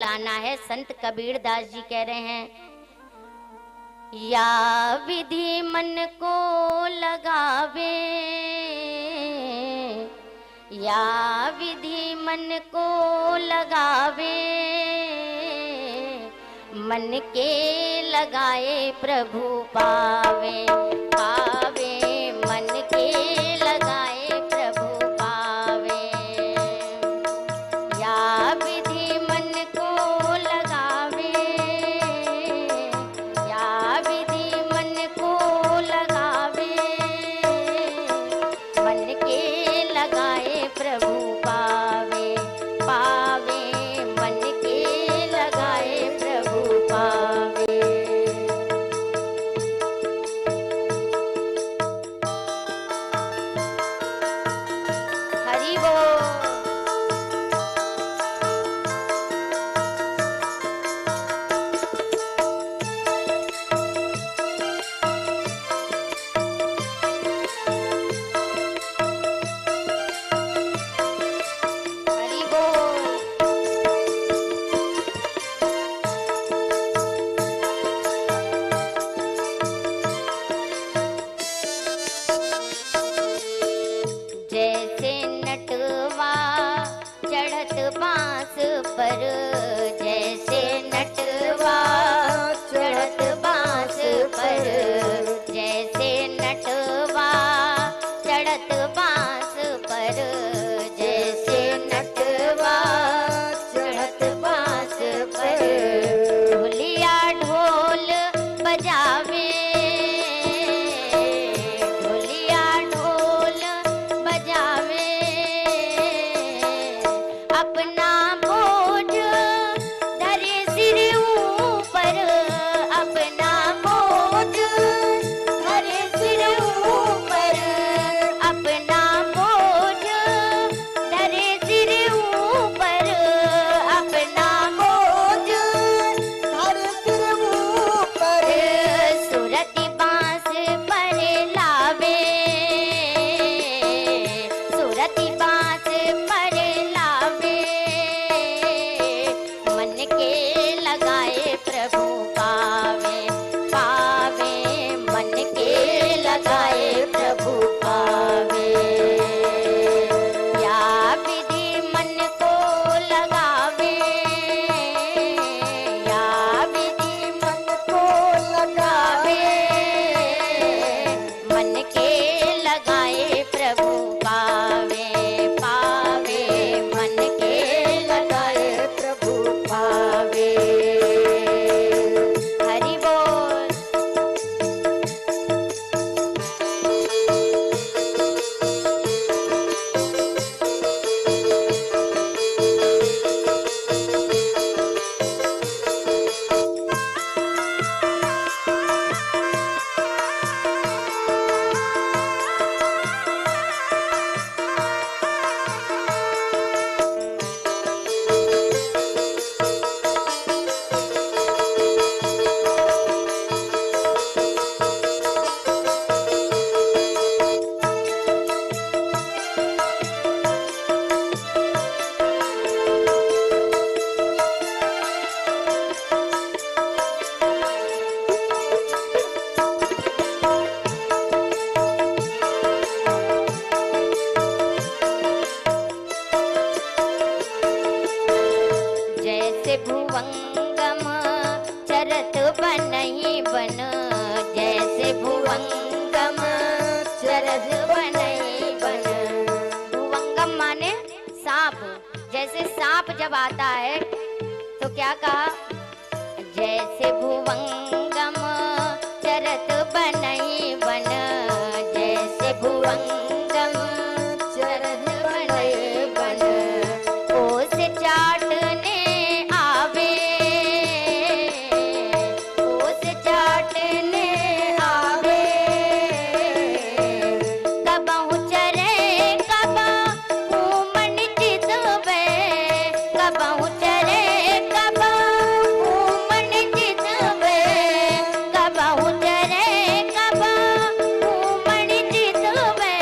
लगाना है। संत कबीर दास जी कह रहे हैं, या विधि मन को लगावे, या विधि मन को लगावे, मन के लगाए प्रभु पावे, पावे मन के लगाए प्रभु पावे। या विधि मन को लगावे, या विधि मन को लगावे, मन के लगाए प्रभु पावे, पावे मन के लगाए प्रभु पावे। हरि बोल। हरि बोल। जैसे नटवा चढ़त बांस पर, जैसे नटवा चढ़त बांस पर, जैसे नटवा चढ़त बांस पर, जैसे नटवा चढ़त बांस पर, ढोलिया ढोल बजावे, ढोलिया ढोल बजावे, अपना बोझ धरे सिर ऊपर, अपना बोझ धरे सिर ऊपर, अपना बोझ धरे सिर ऊपर, अपना बोझ धरे सिर ऊपर, सुरती बांस पर लावे, सुरती बांस पर लावे, मन के लगाए प्रभु पावे, पावे मन के लगाए प्रभु पावे। या विधि मन को लगावे, या विधि मन को लगावे, मन के लगाए प्रभु पावे, पावे मन के लगाए प्रभु पावे। हरि बोल। जैसे भुवंगम चरत बनहि बन, जैसे भुवंगम चरत बनहि बन। भुवंगम माने सांप। जैसे सांप जब आता है तो क्या कहा, जैसे भुवंगम चरत बनहि बन, जैसे भुवंगम चरत बनहि बन, ओस चाटने आवे, ओस चाटने आवे, कबहु चरे कबहु मन चितवे, कबहु चरे कबहु मन चितवे, कबहु चरे कबहु मन चितवे,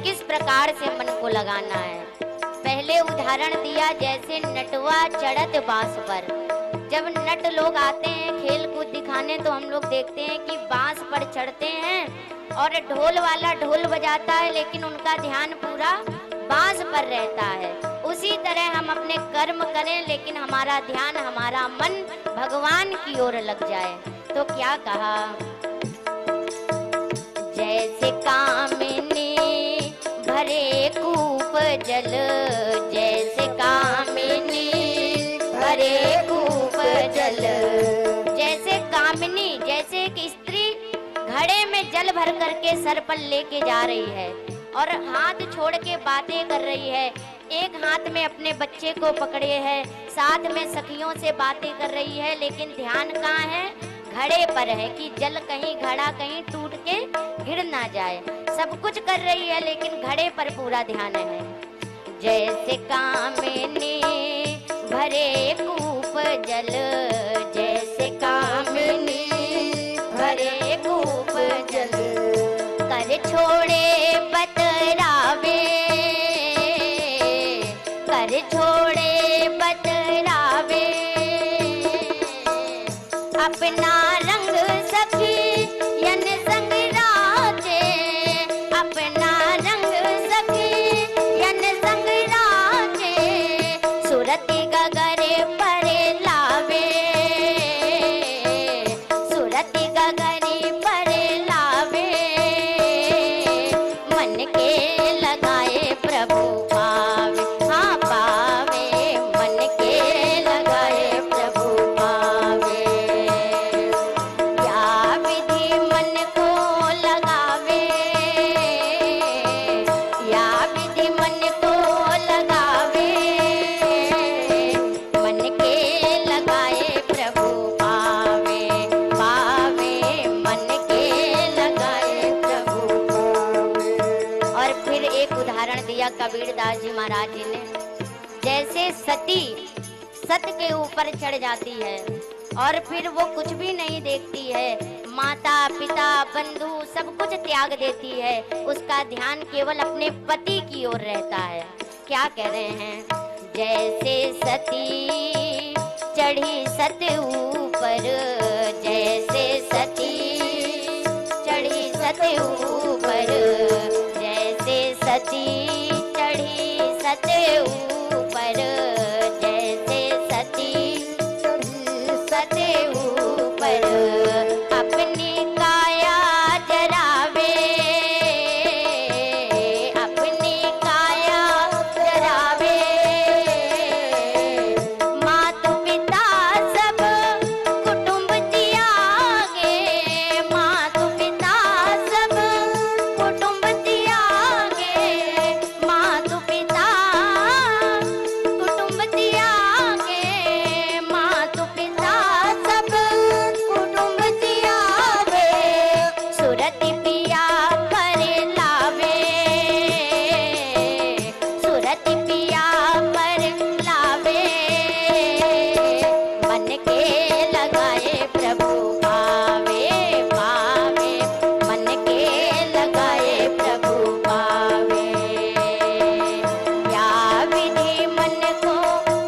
किस प्रकार से मन को लगाना है। पहले उदाहरण दिया जैसे नटवा चढ़त बांस पर। जब नट लोग आते हैं खेल कूद दिखाने तो हम लोग देखते हैं कि बांस पर चढ़ते हैं और ढोल वाला ढोल बजाता है, लेकिन उनका ध्यान पूरा बांस पर रहता है। उसी तरह हम अपने कर्म करें लेकिन हमारा ध्यान, हमारा मन भगवान की ओर लग जाए। तो क्या कहा, जैसे कामिनी भरे कूप जल, जैसे कामिनी भरे कूप जल। जैसे कामिनी, जैसे एक स्त्री घड़े में जल भर करके सर पर लेके जा रही है और हाथ छोड़ के बातें कर रही है। एक हाथ में अपने बच्चे को पकड़े है, साथ में सखियों से बातें कर रही है, लेकिन ध्यान कहाँ है, घड़े पर है कि जल कहीं घड़ा कहीं टूट के गिर ना जाए। सब कुछ कर रही है लेकिन घड़े पर पूरा ध्यान है। जैसे कामिनी भरे कूप जल, जैसे कामिनी भरे कूप जल। कर छोड़े बतरावे, कर छोड़े बतरावे, अपना रंग सखी यन संग राजे, अपना रंग सखी यन संग राजे। सुरति गगरे परे लावे, सुरति गगरी परे लावे। मन के लगाए प्रभु पावे, हाँ पावे, मन के लगाए प्रभु पावे। या विधि मन को लगावे, या विधि मन को लगावे। मन के लगाए प्रभु पावे, पावे, मन के लगाए प्रभु पावे। और फिर एक उदाहरण दिया कबीरदास जी महाराज जी ने। जैसे सती सत के ऊपर चढ़ जाती है और फिर वो कुछ भी नहीं देखती है, माता पिता बंधु सब कुछ त्याग देती है, उसका ध्यान केवल अपने पति की ओर रहता है। क्या कह रहे हैं, जैसे सती चढ़ी सत ऊपर, जैसे सती चढ़ी सत ऊपर, जैसे सती चढ़ी सत ऊपर, जैसे सती सत ऊपर। अपनी काया जरावे, अपनी काया जरावे। माता पिता सब कुटुंब त्यागे, माता पिता सब कुटुंब त्यागे। माता पिता कुटुंब त्यागे, माता पिता सब कुटुंब त्यागे। सुरति पिया परे लावे, सुरति पिया पर लावे। मन के लगाए प्रभु पावे, पावे, मन के लगाए प्रभु पावे। या विधि मन को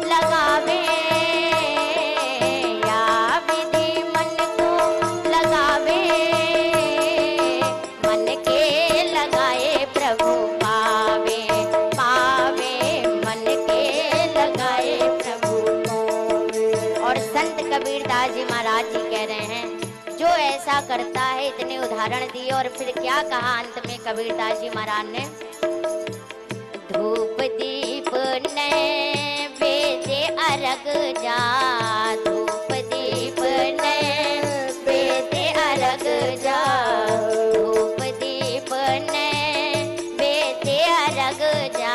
लगावे, या विधि मन को लगावे। मन के लगाए प्रभु पावे, पावे, मन के लगाए प्रभु पावे। और संत कबीरदास जी महाराज जी कह रहे हैं, जो ऐसा करता है, इतने उदाहरण दिए और फिर क्या कहा अंत में कबीरदास जी महाराज ने, धूप दीप नैवेद्य अर्घ जा, धूप दीप नैवेद्य अर्घ जा, धूप दीप नैवेद्य अर्घ जा।